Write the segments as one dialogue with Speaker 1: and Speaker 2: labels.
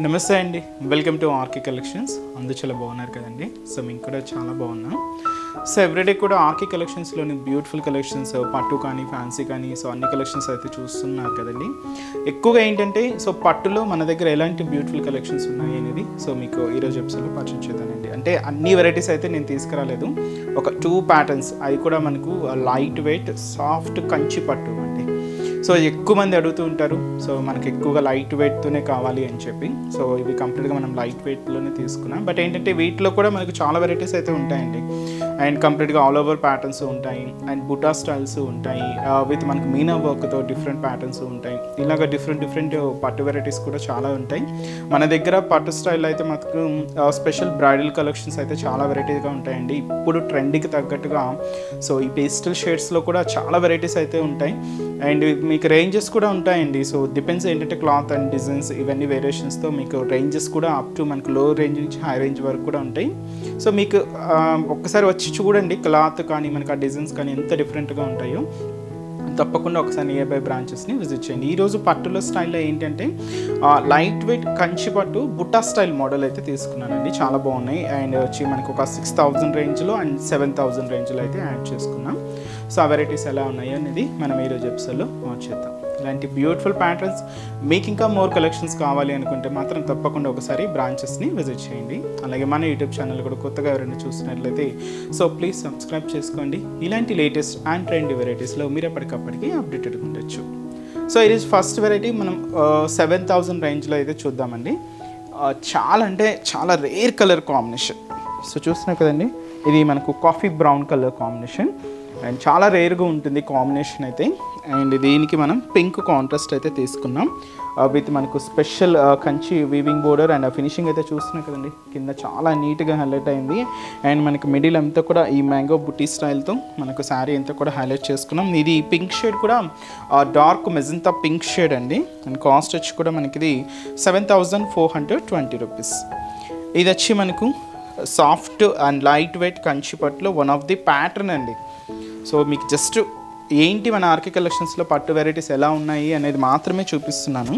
Speaker 1: నమస్తే అండి, welcome to RK collections. అందరూ చాలా బాగున్నారు కదండి. సో మేము కూడా చాలా బాగున్నాం. సో ఎవ్రీడే కూడా ఆర్కే కలెక్షన్స్లోని బ్యూటిఫుల్ కలెక్షన్స్ పట్టు కానీ ఫ్యాన్సీ కానీ సో అన్ని కలెక్షన్స్ అయితే చూస్తున్నారు కదండి. ఎక్కువగా ఏంటంటే సో పట్టులో మన దగ్గర ఎలాంటి బ్యూటిఫుల్ కలెక్షన్స్ ఉన్నాయి అనేది సో మీకు ఈరోజు ఎపిసోడ్లో పరిచయం చేద్దానండి. అంటే అన్ని వెరైటీస్ అయితే నేను తీసుకురాలేదు, ఒక 2 ప్యాటర్న్స్, అవి కూడా మనకు లైట్ వెయిట్ సాఫ్ట్ కంచి పట్టు అండి. సో ఎక్కువ మంది అడుగుతూ ఉంటారు, సో మనకి ఎక్కువగా లైట్ వెయిట్తోనే కావాలి అని చెప్పి. సో ఇవి కంప్లీట్గా మనం లైట్ వెయిట్లోనే తీసుకున్నాం. బట్ ఏంటంటే వీటిలో కూడా మనకు చాలా వెరైటీస్ అయితే ఉంటాయండి. అండ్ కంప్లీట్గా ఆల్ ఓవర్ ప్యాటర్న్స్ ఉంటాయి, అండ్ బుటా స్టైల్స్ ఉంటాయి, విత్ మనకు మీనా వర్క్తో డిఫరెంట్ ప్యాటర్న్స్ ఉంటాయి. ఇలాగ డిఫరెంట్ పట్టు వెరైటీస్ కూడా చాలా ఉంటాయి మన దగ్గర. పట్టు స్టైల్ అయితే మనకు స్పెషల్ బ్రైడల్ కలెక్షన్స్ అయితే చాలా వెరైటీగా ఉంటాయండి. ఇప్పుడు ట్రెండ్కి తగ్గట్టుగా సో ఈ పేస్టల్ షేడ్స్లో కూడా చాలా వెరైటీస్ అయితే ఉంటాయి. అండ్ మీకు రేంజెస్ కూడా ఉంటాయండి. సో డిపెండ్స్ ఏంటంటే క్లాత్ అండ్ డిజైన్స్ ఇవన్నీ వేరియేషన్స్తో మీకు రేంజెస్ కూడా అప్ టు మనకు లో రేంజ్ నుంచి హై రేంజ్ వరకు కూడా ఉంటాయి. సో మీకు ఒక్కసారి వచ్చి చూడండి, క్లాత్ కానీ మనకు ఆ డిజైన్స్ కానీ ఎంత డిఫరెంట్గా ఉంటాయో. తప్పకుండా ఒకసారి నియర్ బై బ్రాంచెస్ని విజిట్ చేయండి. ఈరోజు పట్టుల స్టైల్లో ఏంటంటే లైట్ వెయిట్ కంచి పట్టు బుట్టా స్టైల్ మోడల్ అయితే తీసుకున్నానండి. చాలా బాగున్నాయి. అండ్ వచ్చి మనకు ఒక 6000 రేంజ్లో అండ్ 7000 రేంజ్లో అయితే యాడ్ చేసుకున్నాం. సో ఆ వెరైటీస్ ఎలా ఉన్నాయి అనేది మనం ఈరోజు ఎపిసోడ్లో చేద్దాం. ఇలాంటి బ్యూటిఫుల్ ప్యాటర్న్స్ మీకు ఇంకా మోర్ కలెక్షన్స్ కావాలి అనుకుంటే మాత్రం తప్పకుండా ఒకసారి బ్రాంచెస్ని విజిట్ చేయండి. అలాగే మన యూట్యూబ్ ఛానల్ కూడా కొత్తగా ఎవరైనా చూస్తున్నట్లయితే సో ప్లీజ్ సబ్స్క్రైబ్ చేసుకోండి. ఇలాంటి లేటెస్ట్ అండ్ ట్రెండీ వెరైటీస్లో మీరు ఎప్పటికప్పటికి అప్డేటెడ్ ఉండొచ్చు. సో ఇది ఫస్ట్ వెరైటీ మనం 7000 రేంజ్లో అయితే చూద్దామండి. చాలా అంటే చాలా రేర్ కలర్ కాంబినేషన్. సో చూస్తున్నారు కదండి, ఇది మనకు coffee brown colour combination and చాలా రేర్గా ఉంటుంది కాంబినేషన్ అయితే. అండ్ దీనికి మనం పింక్ కాంట్రాస్ట్ అయితే తీసుకున్నాం విత్ మనకు special Kanchi weaving border. And ఆ ఫినిషింగ్ అయితే చూస్తున్నాం కదండి, కింద చాలా నీట్గా హైలైట్ అయింది. అండ్ మనకి మిడిల్ అంతా కూడా ఈ మ్యాంగో బుట్టి స్టైల్తో మనకు శారీ అంతా కూడా హైలైట్ చేసుకున్నాం. ఇది పింక్ షేడ్ కూడా డార్క్ మెజంతా పింక్ షేడ్ అండి. అండ్ కాస్ట్ వచ్చి కూడా మనకి ఇది 7420 రూపీస్. ఇది వచ్చి మనకు soft and light weight Kanchi పట్టులో వన్ ఆఫ్ ది ప్యాటర్న్ అండి. సో మీకు జస్ట్ ఏంటి మన ఆర్కే కలెక్షన్స్లో పట్టు వెరైటీస్ ఎలా ఉన్నాయి అనేది మాత్రమే చూపిస్తున్నాను.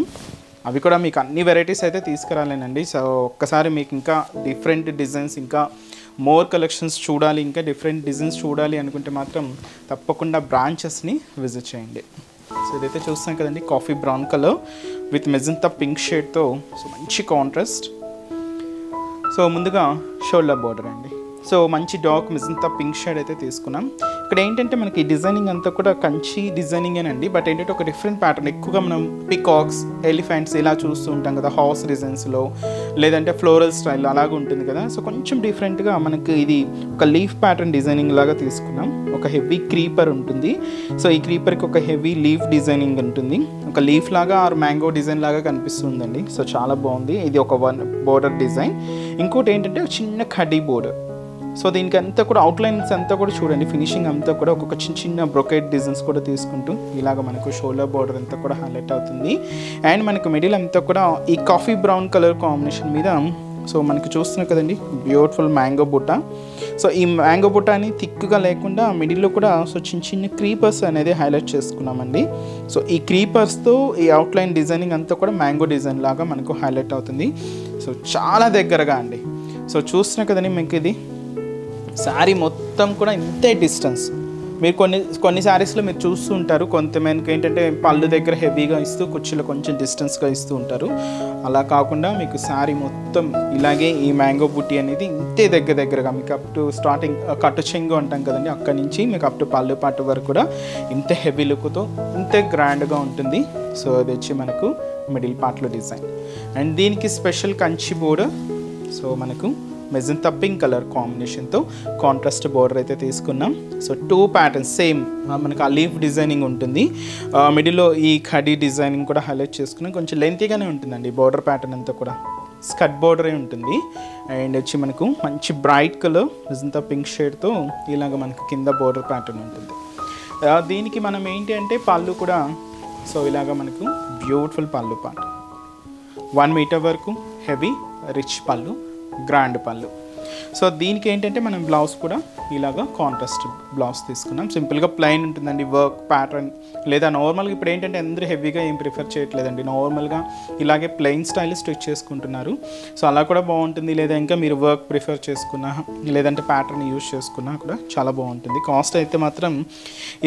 Speaker 1: అవి కూడా మీకు అన్ని వెరైటీస్ అయితే తీసుకురాలేనండి. సో ఒక్కసారి మీకు ఇంకా డిఫరెంట్ డిజైన్స్, ఇంకా మోర్ కలెక్షన్స్ చూడాలి, ఇంకా డిఫరెంట్ డిజైన్స్ చూడాలి అనుకుంటే మాత్రం తప్పకుండా బ్రాంచెస్ని విజిట్ చేయండి. సో ఇదైతే చూస్తున్నాం కదండి, coffee brown colour with magenta pink షేడ్తో సో మంచి కాంట్రాస్ట్. సో ముందుగా షోల్డర్ బోర్డర్ అండి. సో మంచి డార్క్ మెజంతా పింక్ షేడ్ అయితే తీసుకున్నాం. ఇక్కడ ఏంటంటే మనకి డిజైనింగ్ అంతా కూడా కంచి డిజైనింగ్ అండి. బట్ ఏంటంటే ఒక డిఫరెంట్ ప్యాటర్న్. ఎక్కువగా మనం పికాక్స్, ఎలిఫెంట్స్ ఇలా చూస్తూ ఉంటాం కదా హార్స్ డిజైన్స్లో, లేదంటే ఫ్లోరల్ స్టైల్ అలాగ ఉంటుంది కదా. సో కొంచెం డిఫరెంట్గా మనకి ఇది ఒక లీఫ్ ప్యాటర్న్ డిజైనింగ్ లాగా తీసుకున్నాం. ఒక హెవీ క్రీపర్ ఉంటుంది. సో ఈ క్రీపర్కి ఒక హెవీ లీఫ్ డిజైనింగ్ ఉంటుంది. ఒక లీఫ్ లాగా ఆర్ మ్యాంగో డిజైన్ లాగా కనిపిస్తుందండి. సో చాలా బాగుంది. ఇది ఒక బోర్డర్ డిజైన్. ఇంకోటి ఏంటంటే చిన్న కడ్డీ బోర్డర్. సో దీనికి అంతా కూడా అవుట్లైన్స్ అంతా కూడా చూడండి, ఫినిషింగ్ అంతా కూడా ఒక్కొక్క చిన్న బ్రొకెట్ డిజైన్స్ కూడా తీసుకుంటూ ఇలాగ మనకు షోల్డర్ బోర్డర్ అంతా కూడా హైలైట్ అవుతుంది. అండ్ మనకు మిడిల్ అంతా కూడా ఈ కాఫీ బ్రౌన్ కలర్ కాంబినేషన్ మీద సో మనకు చూస్తున్నాం కదండి బ్యూటిఫుల్ మ్యాంగో బుట్ట. సో ఈ మ్యాంగో బుట్టాని థిక్గా లేకుండా మిడిల్లో కూడా సో చిన్న క్రీపర్స్ అనేది హైలైట్ చేసుకున్నామండి. సో ఈ క్రీపర్స్తో ఈ అవుట్లైన్ డిజైనింగ్ అంతా కూడా మ్యాంగో డిజైన్ లాగా మనకు హైలైట్ అవుతుంది. సో చాలా దగ్గరగా అండి. సో చూస్తున్నాం కదండి, మీకు ఇది శారీ మొత్తం కూడా ఇంతే డిస్టెన్స్. మీరు కొన్ని శారీస్లో మీరు చూస్తూ ఉంటారు, కొంతమందికి ఏంటంటే పళ్ళు దగ్గర హెవీగా ఇస్తూ కుర్చీలో కొంచెం డిస్టెన్స్గా ఇస్తూ ఉంటారు. అలా కాకుండా మీకు శారీ మొత్తం ఇలాగే ఈ మ్యాంగో బుట్టి అనేది ఇంతే దగ్గరగా మీకు అప్ టు స్టార్టింగ్ కట్టు చెంగు అంటాం కదండి, అక్కడి నుంచి మీకు అప్ టు పళ్ళు పాటు వరకు కూడా ఇంత హెవీ లుక్తో ఇంతే గ్రాండ్గా ఉంటుంది. సో అది వచ్చి మనకు మిడిల్ పార్ట్లో డిజైన్. అండ్ దీనికి స్పెషల్ కంచి బోర్డర్. సో మనకు మెజంతా పింక్ కలర్ కాంబినేషన్తో కాంట్రాస్ట్ బోర్డర్ అయితే తీసుకున్నాం. సో 2 ప్యాటర్న్స్ సేమ్ మనకు ఆ లీఫ్ డిజైనింగ్ ఉంటుంది. మిడిల్లో ఈ కడీ డిజైనింగ్ కూడా హైలైట్ చేసుకున్నాం. కొంచెం లెంతీగానే ఉంటుందండి బోర్డర్ ప్యాటర్న్ అంతా కూడా, స్కర్ట్ బోర్డరే ఉంటుంది. అండ్ వచ్చి మనకు మంచి బ్రైట్ కలర్ మెజంతా పింక్ షేడ్తో ఇలాగ మనకు కింద బోర్డర్ ప్యాటర్న్ ఉంటుంది. దీనికి మనం ఏంటి అంటే పళ్ళు కూడా సో ఇలాగ మనకు బ్యూటిఫుల్ పళ్ళు పాట 1 మీటర్ వరకు హెవీ రిచ్ పళ్ళు, గ్రాండ్ పళ్ళు. సో దీనికి ఏంటంటే మనం బ్లౌజ్ కూడా ఇలాగా కాంట్రాస్ట్ బ్లౌజ్ తీసుకున్నాం. సింపుల్గా ప్లెయిన్ ఉంటుందండి, వర్క్ ప్యాటర్న్ లేదా నార్మల్గా ఇప్పుడు ఏంటంటే అందరూ హెవీగా ఏం ప్రిఫర్ చేయట్లేదండి, నార్మల్గా ఇలాగే ప్లెయిన్ స్టైల్ స్టిచ్ చేసుకుంటున్నారు. సో అలా కూడా బాగుంటుంది. లేదా ఇంకా మీరు వర్క్ ప్రిఫర్ చేసుకున్నా లేదంటే ప్యాటర్న్ యూజ్ చేసుకున్నా కూడా చాలా బాగుంటుంది. కాస్ట్ అయితే మాత్రం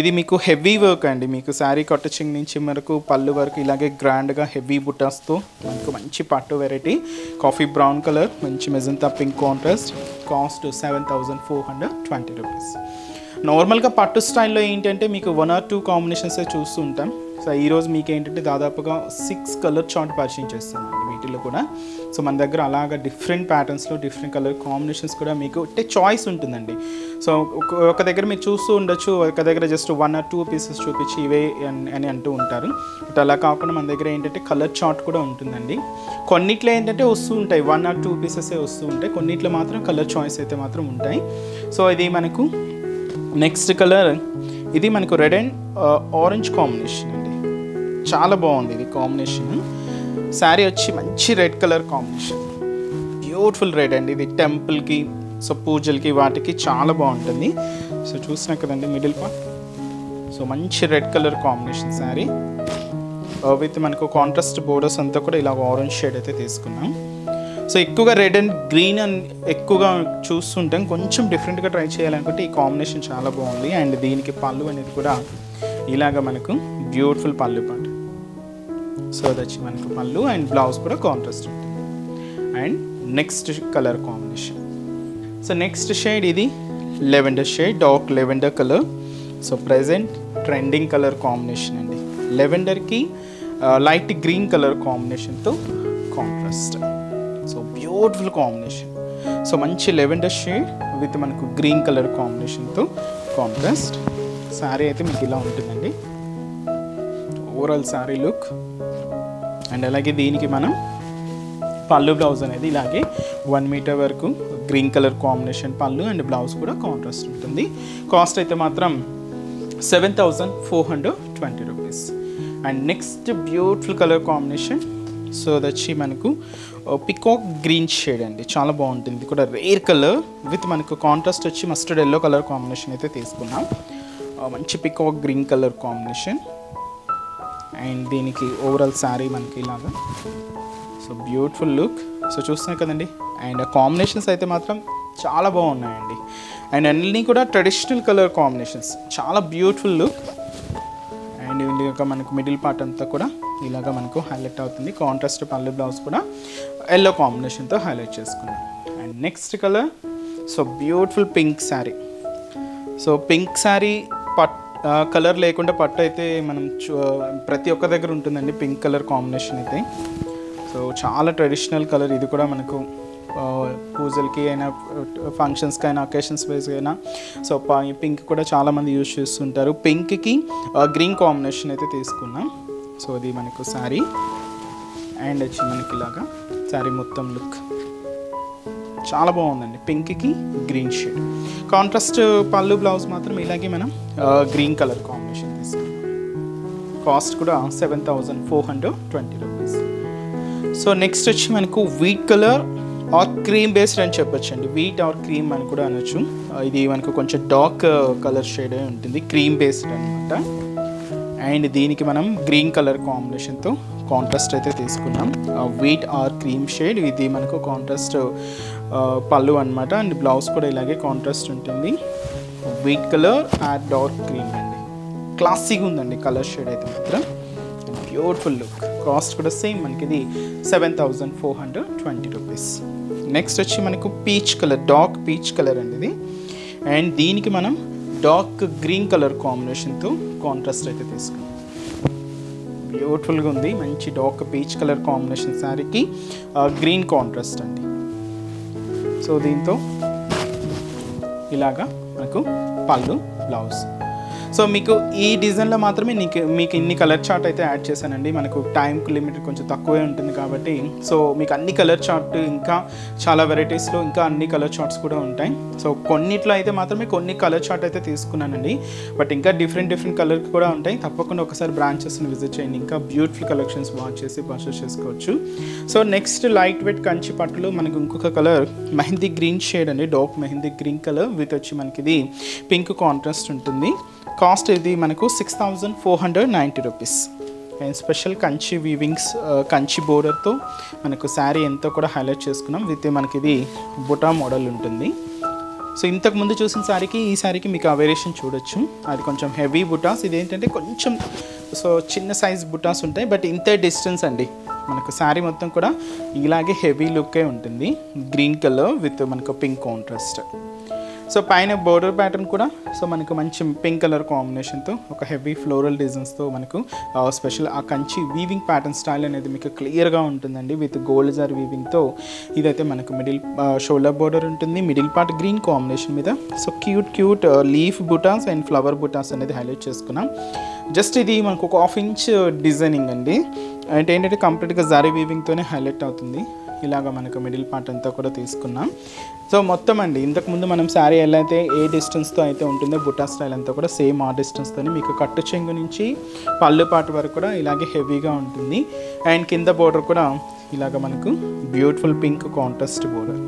Speaker 1: ఇది మీకు హెవీ వర్క్ అండి, మీకు శారీ కట్టుచింగ్ నుంచి వరకు పళ్ళు వరకు ఇలాగే గ్రాండ్గా హెవీ బుటాస్తో మనకు మంచి పట్టు వెరైటీ, కాఫీ బ్రౌన్ కలర్, మంచి magenta pink contrast. Cost 7,420 rupees. నార్మల్గా పట్టు స్టైల్లో ఏంటంటే మీకు 1 or 2 కాంబినేషన్స్ చూస్తూ ఉంటాం. సో ఈరోజు మీకు ఏంటంటే దాదాపుగా 6 కలర్ చార్ట్ పరిచయం చేస్తానండి వీటిల్లో కూడా. సో మన దగ్గర అలాగా డిఫరెంట్ ప్యాటర్న్స్లో డిఫరెంట్ కలర్ కాంబినేషన్స్ కూడా మీకు అంటే చాయిస్ ఉంటుందండి. సో ఒక దగ్గర మీరు చూస్తూ ఉండొచ్చు, ఒక దగ్గర జస్ట్ 1 or 2 పీసెస్ చూపించి ఇవే అని అంటూ ఉంటారు. బట్ అలా కాకుండా మన దగ్గర ఏంటంటే కలర్ చార్ట్ కూడా ఉంటుందండి. కొన్నిట్లో ఏంటంటే వస్తూ ఉంటాయి 1 or 2 పీసెసే వస్తూ ఉంటాయి, కొన్నిట్లో మాత్రం కలర్ చాయిస్ అయితే మాత్రం ఉంటాయి. సో ఇది మనకు నెక్స్ట్ కలర్, ఇది మనకు రెడ్ అండ్ ఆరెంజ్ కాంబినేషన్ అండి, చాలా బాగుంది ఇది కాంబినేషన్. శారీ వచ్చి మంచి red colour combination, beautiful red అండి. ఇది టెంపుల్కి, సో పూజలకి వాటికి చాలా బాగుంటుంది. సో చూసినా కదండి మిడిల్ పార్ట్, సో మంచి red colour combination sari with మనకు కాంట్రాస్ట్ బోర్డర్స్ అంతా కూడా ఇలా ఆరెంజ్ షేడ్ అయితే తీసుకున్నాం. సో ఎక్కువగా రెడ్ అండ్ గ్రీన్ అని ఎక్కువగా చూస్తుంటాం, కొంచెం డిఫరెంట్గా ట్రై చేయాలనుకుంటే ఈ కాంబినేషన్ చాలా బాగుంది. అండ్ దీనికి పళ్ళు అనేది కూడా ఇలాగ మనకు బ్యూటిఫుల్ పళ్ళు పాట. సో అది వచ్చి మనకు పళ్ళు అండ్ బ్లౌజ్ కూడా కాంట్రాస్ట్ ఉంటుంది. And next colour combination, so next shade ఇది lavender shade, dark lavender colour. So present trending colour combination అండి, లెవెండర్కి లైట్ గ్రీన్ కలర్ కాంబినేషన్తో contrast. So beautiful combination. So మంచి లెవెండర్ షేడ్ విత్ మనకు green colour కాంబినేషన్తో contrast. Sari అయితే మీకు ఇలా ఉంటుందండి ఓవరాల్ శారీ లుక్. అండ్ అలాగే దీనికి మనం పళ్ళు బ్లౌజ్ అనేది ఇలాగే 1 మీటర్ వరకు గ్రీన్ కలర్ కాంబినేషన్ పళ్ళు అండ్ బ్లౌజ్ కూడా కాంట్రాస్ట్ ఉంటుంది. కాస్ట్ అయితే మాత్రం 7,420 rupees. And next beautiful colour combination, so దచ్చి మనకు పికాక్ గ్రీన్ షేడ్ అండి, చాలా బాగుంటుంది. ఇది కూడా రేర్ కలర్ విత్ మనకు కాంట్రాస్ట్ వచ్చి మస్టర్డ్ ఎల్లో కలర్ కాంబినేషన్ అయితే తీసుకున్నాం. మంచి peacock green colour combination. And దీనికి ఓవరాల్ శారీ మనకి ఇలాగా, సో బ్యూటిఫుల్ లుక్. సో చూస్తున్నాయి కదండి. అండ్ కాంబినేషన్స్ అయితే మాత్రం చాలా బాగున్నాయండి. అండ్ అన్నీ కూడా ట్రెడిషనల్ కలర్ కాంబినేషన్స్, చాలా బ్యూటిఫుల్ లుక్. అండ్ ఇంకా మనకు మిడిల్ పార్ట్ అంతా కూడా ఇలాగ మనకు హైలైట్ అవుతుంది. కాంట్రాస్ట్ పళ్ళు బ్లౌజ్ కూడా ఎల్లో కాంబినేషన్తో హైలైట్ చేసుకున్నాం. And next colour, so beautiful pink sari. So pink sari colour లేకుండా పట్టు అయితే మనం ప్రతి ఒక్క దగ్గర ఉంటుందండి పింక్ కలర్ కాంబినేషన్ అయితే. సో చాలా ట్రెడిషనల్ కలర్, ఇది కూడా మనకు పూజలకి అయినా ఫంక్షన్స్కి అయినా అకేషన్స్ వైజ్గా అయినా సో పింక్ కూడా చాలామంది యూజ్ చేస్తుంటారు. పింక్కి గ్రీన్ కాంబినేషన్ అయితే తీసుకున్నాం. సో ఇది మనకు శారీ అండ్ వచ్చి మనకి ఇలాగా శారీ మొత్తం లుక్ చాలా బాగుందండి. పింక్కి గ్రీన్ షేడ్ కాంట్రాస్ట్ పళ్ళు బ్లౌజ్ మాత్రం ఇలాగే మనం గ్రీన్ కలర్ కాంబినేషన్ తీసుకున్నాం. కాస్ట్ కూడా 7,420 రూపీస్. సో నెక్స్ట్ వచ్చి మనకు wheat colour are cream based అని చెప్పొచ్చండి, వీట్ ఆర్ క్రీమ్ అని కూడా అనొచ్చు. ఇది మనకు కొంచెం డార్క్ కలర్ షేడ్ ఉంటుంది, క్రీమ్ బేస్డ్ అనమాట. అండ్ దీనికి మనం గ్రీన్ కలర్ కాంబినేషన్తో కాంట్రాస్ట్ అయితే తీసుకున్నాం. వీట్ ఆర్ క్రీమ్ షేడ్, ఇది మనకు కాంట్రాస్ట్ పళ్ళు అనమాట. అండ్ బ్లౌజ్ కూడా ఇలాగే కాంట్రాస్ట్ ఉంటుంది. Wheat colour or dark cream అండి, క్లాసిక్ ఉందండి కలర్ షేడ్ అయితే మాత్రం, బ్యూటిఫుల్ లుక్. కాస్ట్ కూడా సేమ్ మనకి ఇది 7,420 రూపీస్. నెక్స్ట్ వచ్చి మనకు peach colour, dark peach colour అండి ఇది. అండ్ దీనికి మనం డార్క్ గ్రీన్ కలర్ కాంబినేషన్తో కాంట్రాస్ట్ అయితే తీసుకున్నాం. బ్యూటిఫుల్గా ఉంది, మంచి డార్క్ పీచ్ కలర్ కాంబినేషన్ శారీకి గ్రీన్ కాంట్రాస్ట్ అండి. సో దీంతో ఇలాగా మనకు పళ్ళు బ్లౌజ్. సో మీకు ఈ డిజైన్లో మాత్రమే మీకు ఇన్ని కలర్ చార్ట్ అయితే యాడ్ చేశానండి. మనకు టైంకి లిమిట్ కొంచెం తక్కువే ఉంటుంది కాబట్టి సో మీకు అన్ని కలర్ చార్ట్ ఇంకా చాలా వెరైటీస్లో ఇంకా అన్ని కలర్ చార్ట్స్ కూడా ఉంటాయి. సో కొన్నిట్లో అయితే మాత్రమే కొన్ని కలర్ చార్ట్ అయితే తీసుకున్నానండి. బట్ ఇంకా డిఫరెంట్ కలర్ కూడా ఉంటాయి. తప్పకుండా ఒకసారి బ్రాంచెస్ని విజిట్ చేయండి. ఇంకా బ్యూటిఫుల్ కలెక్షన్స్ వాచ్ చేసి పర్చేస్ చేసుకోవచ్చు. So next light weight Kanchi పట్టులో మనకు ఇంకొక కలర్ మెహందీ గ్రీన్ షేడ్ అండి. Dark mehndi green colour with వచ్చి మనకి ఇది పింక్ కాంట్రాస్ట్ ఉంటుంది. కాస్ట్ ఇది మనకు 6490 rupees. And special Kanchi weavings Kanchi బోర్డర్తో మనకు శారీ ఎంతో కూడా హైలైట్ చేసుకున్నాం. విత్ మనకి ఇది బుటా మోడల్ ఉంటుంది. సో ఇంతకుముందు చూసిన శారీకి ఈ శారీకి మీకు ఆ వేరియేషన్ చూడొచ్చు. అది కొంచెం హెవీ బుటాస్, ఇది ఏంటంటే కొంచెం సో చిన్న సైజ్ బుటాస్ ఉంటాయి. బట్ ఇంతే డిస్టెన్స్ అండి. మనకు శారీ మొత్తం కూడా ఇలాగే హెవీ లుక్కే ఉంటుంది. గ్రీన్ కలర్ విత్ మనకు పింక్ కాంట్రాస్ట్. సో పైన బోర్డర్ ప్యాటర్న్ కూడా సో మనకు మంచి పింక్ కలర్ కాంబినేషన్తో ఒక హెవీ ఫ్లోరల్ డిజైన్స్తో మనకు స్పెషల్ ఆ కంచి వీవింగ్ ప్యాటర్న్ స్టైల్ అనేది మీకు క్లియర్గా ఉంటుందండి. విత్ గోల్డ్ జార్ వీవింగ్తో ఇదైతే మనకు మిడిల్ షోల్డర్ బోర్డర్ ఉంటుంది. మిడిల్ పార్ట్ గ్రీన్ కాంబినేషన్ మీద సో క్యూట్ లీఫ్ బుటాస్ అండ్ ఫ్లవర్ బుటాస్ అనేది హైలైట్ చేసుకున్నాం. జస్ట్ ఇది మనకు ఒక 1/2 ఇంచ్ డిజైనింగ్ అండి. అంటే ఏంటంటే కంప్లీట్గా జారీ వీవింగ్తోనే హైలైట్ అవుతుంది. ఇలాగ మనకు మిడిల్ పార్ట్ అంతా కూడా తీసుకున్నాం. సో మొత్తం అండి ఇంతకుముందు మనం శారీ ఎలా అయితే ఏ డిస్టెన్స్తో అయితే ఉంటుందో బుటా స్టైల్ అంతా కూడా సేమ్ ఆ డిస్టెన్స్తోనే మీకు కట్టు చెంగు నుంచి పళ్ళు పాటు వరకు కూడా ఇలాగే హెవీగా ఉంటుంది. అండ్ కింద బోర్డర్ కూడా ఇలాగ మనకు beautiful pink contrast border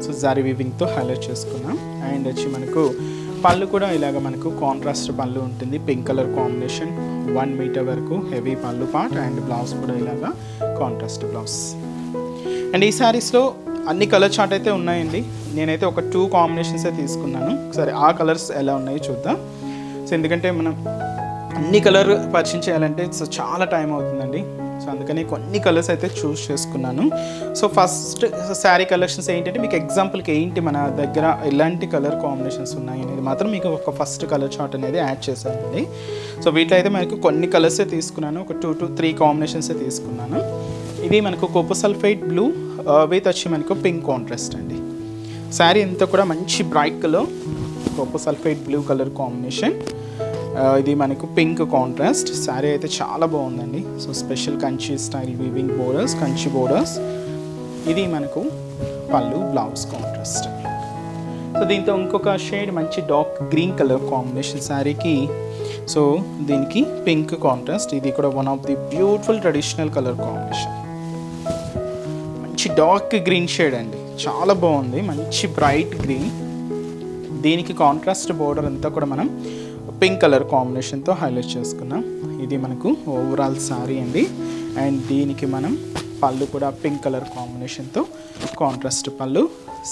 Speaker 1: so జారీ వీవింగ్తో హైలైట్ చేసుకున్నాం. అండ్ వచ్చి మనకు పళ్ళు కూడా ఇలాగ మనకు కాంట్రాస్ట్ పళ్ళు ఉంటుంది. పింక్ కలర్ కాంబినేషన్ 1 మీటర్ వరకు హెవీ పళ్ళు పార్ట్. అండ్ బ్లౌజ్ కూడా ఇలాగా కాంట్రాస్ట్ బ్లౌజ్. అండ్ ఈ శారీస్లో అన్ని కలర్ చార్ట్ అయితే ఉన్నాయండి. నేనైతే ఒక 2 కాంబినేషన్స్ తీసుకున్నాను. సరే ఆ కలర్స్ ఎలా ఉన్నాయో చూద్దాం. సో ఎందుకంటే మనం అన్ని కలర్ పరిచయం చేయాలంటే సో చాలా టైం అవుతుందండి. సో అందుకని కొన్ని కలర్స్ అయితే చూస్ చేసుకున్నాను. సో ఫస్ట్ శారీ కలెక్షన్స్ ఏంటంటే మీకు ఎగ్జాంపుల్కి ఏంటి మన దగ్గర ఎలాంటి కలర్ కాంబినేషన్స్ ఉన్నాయి అనేది మాత్రం మీకు ఒక ఫస్ట్ కలర్ చార్ట్ అనేది యాడ్ చేశానండి. సో వీటిలో అయితే మనకు కొన్ని కలర్సే తీసుకున్నాను. ఒక 2 to 3 కాంబినేషన్సే తీసుకున్నాను. ఇది మనకు కోపర్ సల్ఫైడ్ బ్లూ విత్ వచ్చి మనకు పింక్ కాంట్రాస్ట్ అండి. శారీ అంతా కూడా మంచి bright colour Cooper sulphide blue colour combination. ఇది మనకు పింక్ కాంట్రాస్ట్. శారీ అయితే చాలా బాగుందండి. So special Kanchi style weaving borders Kanchi borders. ఇది మనకు పళ్ళు బ్లౌజ్ కాంట్రాస్ట్. సో దీంతో ఇంకొక షేడ్ మంచి డార్క్ గ్రీన్ కలర్ కాంబినేషన్ శారీకి. సో దీనికి పింక్ కాంట్రాస్ట్. ఇది కూడా one of the beautiful traditional colour combination. మంచి డార్క్ గ్రీన్ షేడ్ అండి, చాలా బాగుంది. మంచి బ్రైట్ గ్రీన్. దీనికి కాంట్రాస్ట్ బోర్డర్ అంతా కూడా మనం పింక్ కలర్ కాంబినేషన్తో హైలైట్ చేసుకున్నాం. ఇది మనకు ఓవరాల్ శారీ అండి. అండ్ దీనికి మనం పళ్ళు కూడా పింక్ కలర్ కాంబినేషన్తో కాంట్రాస్ట్ పళ్ళు.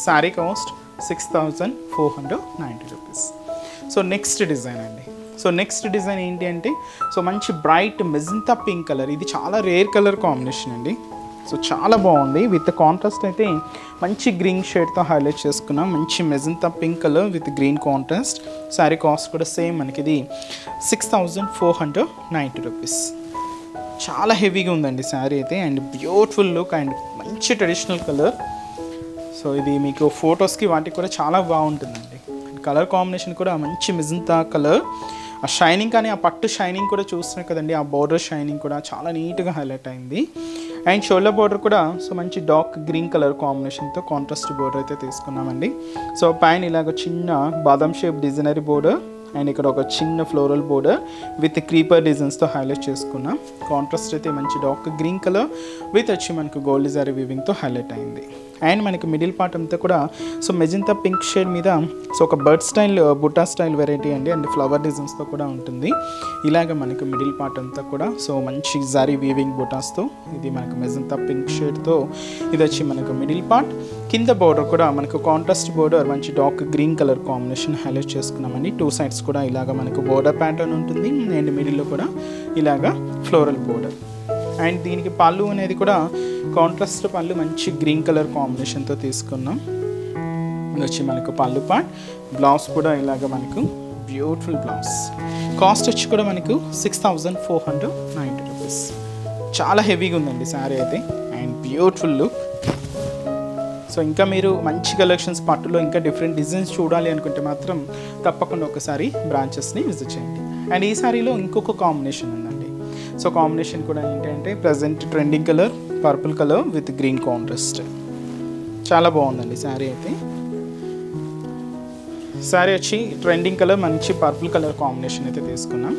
Speaker 1: Sari cost 6490 rupees. So next design అండి. సో నెక్స్ట్ డిజైన్ ఏంటి అంటే సో మంచి బ్రైట్ మెజంతా పింక్ కలర్. ఇది చాలా రేర్ కలర్ కాంబినేషన్ అండి. సో చాలా బాగుంది. విత్ కాంట్రాస్ట్ అయితే మంచి గ్రీన్ షేడ్తో హైలైట్ చేసుకున్నాం. మంచి magenta pink colour with green contrast. Sari cost కూడా సేమ్ మనకి ఇది 6490 రూపీస్. చాలా హెవీగా ఉందండి శారీ అయితే. అండ్ బ్యూటిఫుల్ లుక్ అండ్ మంచి ట్రెడిషనల్ కలర్. సో ఇది మీకు ఫొటోస్కి వాటికి కూడా చాలా బాగుంటుందండి. కలర్ కాంబినేషన్ కూడా మంచి మెజంతా కలర్. ఆ షైనింగ్ కానీ ఆ పట్టు షైనింగ్ కూడా చూస్తున్నాయి కదండి. ఆ బోర్డర్ షైనింగ్ కూడా చాలా నీట్గా హైలైట్ అయింది. అండ్ షోల్డర్ బోర్డర్ కూడా సో మంచి డార్క్ గ్రీన్ కలర్ కాంబినేషన్తో కాంట్రాస్ట్ బోర్డర్ అయితే తీసుకున్నామండి. సో పైన ఇలాగ చిన్న బాదం షేప్ డిజైనరీ బోర్డర్ అండ్ ఇక్కడ ఒక చిన్న ఫ్లోరల్ బోర్డర్ విత్ క్రీపర్ డిజైన్స్తో హైలైట్ చేసుకున్నాం. కాంట్రాస్ట్ అయితే మంచి డార్క్ గ్రీన్ కలర్ విత్ వచ్చి మనకు గోల్డ్ జారీ వీవింగ్తో హైలైట్ అయింది. అండ్ మనకి మిడిల్ పార్ట్ అంతా కూడా సో మెజంతా పింక్ షేడ్ మీద సో ఒక bird style Butta style variety అండి. అండ్ ఫ్లవర్ డిజైన్స్తో కూడా ఉంటుంది. ఇలాగ మనకు మిడిల్ పార్ట్ అంతా కూడా సో మంచి జారీ వీవింగ్ బుటాస్తో ఇది మనకు మెజంతా పింక్ షేడ్తో ఇది వచ్చి మనకు మిడిల్ పార్ట్. కింద బోర్డర్ కూడా మనకు కాంట్రాస్ట్ బోర్డర్ మంచి dark green colour combination highlight చేసుకున్నామండి. 2 సైడ్స్ కూడా ఇలాగ మనకు బోర్డర్ ప్యాటర్న్ ఉంటుంది. అండ్ మిడిల్లో కూడా ఇలాగా ఫ్లోరల్ బోర్డర్. అండ్ దీనికి పళ్ళు అనేది కూడా కాంట్రాస్ట్ పళ్ళు మంచి గ్రీన్ కలర్ కాంబినేషన్తో తీసుకున్నాం. ఇది వచ్చి మనకు పళ్ళు పార్ట్. బ్లౌజ్ కూడా ఇలాగ మనకు బ్యూటిఫుల్ బ్లౌజ్. కాస్ట్ వచ్చి కూడా మనకు 6490 రూపీస్. చాలా హెవీగా ఉందండి శారీ అయితే. And beautiful look. సో ఇంకా మీరు మంచి కలెక్షన్స్ పట్టులో ఇంకా డిఫరెంట్ డిజైన్స్ చూడాలి అనుకుంటే మాత్రం తప్పకుండా ఒకసారి బ్రాంచెస్ని విజిట్ చేయండి. అండ్ ఈ సారీలో ఇంకొక కాంబినేషన్ ఉందండి. సో కాంబినేషన్ కూడా ఏంటంటే present trending colour purple colour with green contrast. చాలా బాగుందండి శారీ అయితే. శారీ వచ్చి ట్రెండింగ్ కలర్ మంచి పర్పుల్ కలర్ కాంబినేషన్ అయితే తీసుకున్నాం.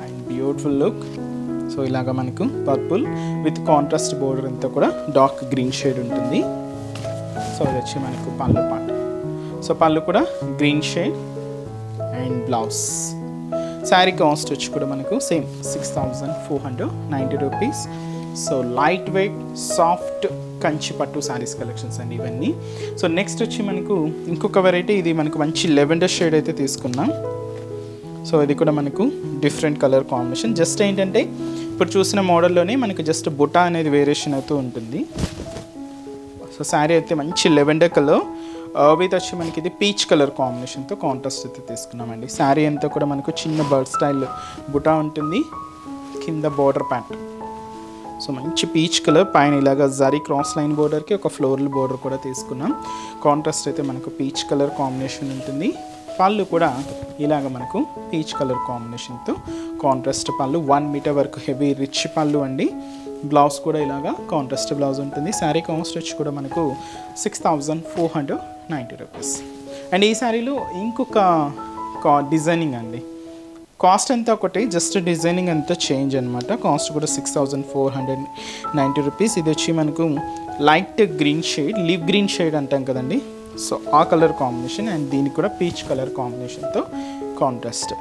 Speaker 1: And beautiful look. సో ఇలాగా మనకు పర్పుల్ విత్ కాంట్రాస్ట్ బోర్డర్ అంతా కూడా డార్క్ గ్రీన్ షేడ్ ఉంటుంది. సో ఇది వచ్చి మనకు పళ్ళు పార్ట్. సో పళ్ళు కూడా green shade and blouse. Sari cost వచ్చి కూడా మనకు same 6490 rupees. So light weight soft Kanchi పట్టు శారీస్ కలెక్షన్స్ అండి ఇవన్నీ. సో నెక్స్ట్ వచ్చి మనకు ఇంకొక వెరైటీ, ఇది మనకు మంచి లెవెండర్ షేడ్ అయితే తీసుకున్నాం. సో ఇది కూడా మనకు డిఫరెంట్ కలర్ కాంబినేషన్. జస్ట్ ఏంటంటే ఇప్పుడు చూసిన మోడల్లోనే మనకు జస్ట్ బుటా అనేది వేరియేషన్ అవుతూ ఉంటుంది. సో శారీ అయితే మంచి లెవెండర్ కలర్ విత్ వచ్చి మనకి ఇది పీచ్ కలర్ కాంబినేషన్తో కాంట్రాస్ట్ అయితే తీసుకున్నామండి. శారీ అంతా కూడా మనకు చిన్న బర్డ్ స్టైల్ బుటా ఉంటుంది, కింద బోర్డర్ ప్యాంట్. సో మంచి పీచ్ కలర్, పైన ఇలాగా జరీ క్రాస్ లైన్ బోర్డర్కి ఒక ఫ్లోరల్ బోర్డర్ కూడా తీసుకున్నాం. కాంట్రాస్ట్ అయితే మనకు పీచ్ కలర్ కాంబినేషన్ ఉంటుంది. పళ్ళు కూడా ఇలాగ మనకు పీచ్ కలర్ కాంబినేషన్తో కాంట్రాస్ట్ పళ్ళు, 1 మీటర్ వరకు హెవీ రిచ్ పళ్ళు అండి. బ్లౌజ్ కూడా ఇలాగా కాంట్రాస్ట్ బ్లౌజ్ ఉంటుంది. శారీ కాస్ట్ వచ్చి కూడా మనకు 6490 రూపీస్. అండ్ ఈ శారీలో ఇంకొక డిజైనింగ్ అండి. కాస్ట్ అంతా ఒకటి, జస్ట్ డిజైనింగ్ అంతా చేంజ్ అనమాట. కాస్ట్ కూడా 6490 రూపీస్. ఇది వచ్చి మనకు light green shade, live green shade అంటాం కదండి. సో ఆ కలర్ కాంబినేషన్ అండ్ దీనికి కూడా పీచ్ కలర్ కాంబినేషన్తో కాంట్రాస్ట్.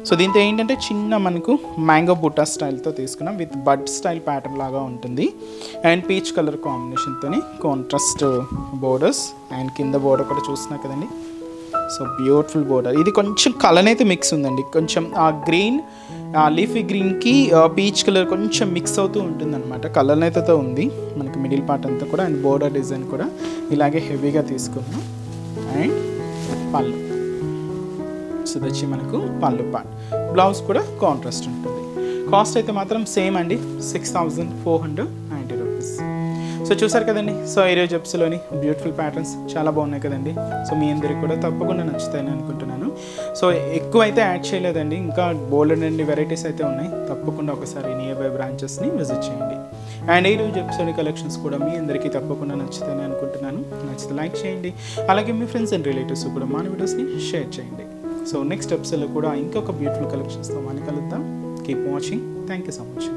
Speaker 1: సో దీంతో ఏంటంటే చిన్న మనకు మ్యాంగో బుట్టా స్టైల్తో తీసుకున్నాం, విత్ బడ్ స్టైల్ ప్యాటర్న్ లాగా ఉంటుంది. అండ్ పీచ్ కలర్ కాంబినేషన్తో కాంట్రాస్ట్ బోర్డర్స్ అండ్ కింద బోర్డర్ కూడా చూస్తున్నా కదండి. So beautiful border. ఇది కొంచెం కలర్ అయితే మిక్స్ ఉందండి, కొంచెం ఆ గ్రీన్ లీఫీ గ్రీన్కి పీచ్ కలర్ కొంచెం మిక్స్ అవుతూ ఉంటుంది అనమాట. కలర్ అయితే ఉంది మనకి మిడిల్ పార్ట్ అంతా కూడా. అండ్ బోర్డర్ డిజైన్ కూడా ఇలాగే హెవీగా తీసుకున్నాం. అండ్ పళ్ళు, సో ఇది వచ్చి మనకు పళ్ళు పార్ట్. బ్లౌజ్ కూడా కాంట్రాస్ట్ ఉంటుంది. కాస్ట్ అయితే మాత్రం సేమ్ అండి, 6490 రూపీస్. సో చూసారు కదండి. సో ఈరోజు ఎపిసోడ్లోని బ్యూటిఫుల్ ప్యాటర్న్స్ చాలా బాగున్నాయి కదండి. సో మీ అందరికి కూడా తప్పకుండా నచ్చుతాయని అనుకుంటున్నాను. సో ఎక్కువ అయితే యాడ్ చేయలేదండి, ఇంకా బోల్డ్ అండ్ వెరైటీస్ అయితే ఉన్నాయి. తప్పకుండా ఒకసారి నియర్ బై బ్రాంచెస్ని విజిట్ చేయండి. అండ్ ఈరోజు ఎపిసోడ్ కలెక్షన్స్ కూడా మీ అందరికీ తప్పకుండా నచ్చుతాయని అనుకుంటున్నాను. నచ్చితే లైక్ చేయండి, అలాగే మీ ఫ్రెండ్స్ అండ్ రిలేటివ్స్ కూడా మన వీడియోస్ని షేర్ చేయండి. సో నెక్స్ట్ ఎపిసోడ్లో కూడా ఇంకొక బ్యూటిఫుల్ కలెక్షన్స్తో మనం కలుద్దాం. Keep watching. Thank you so much.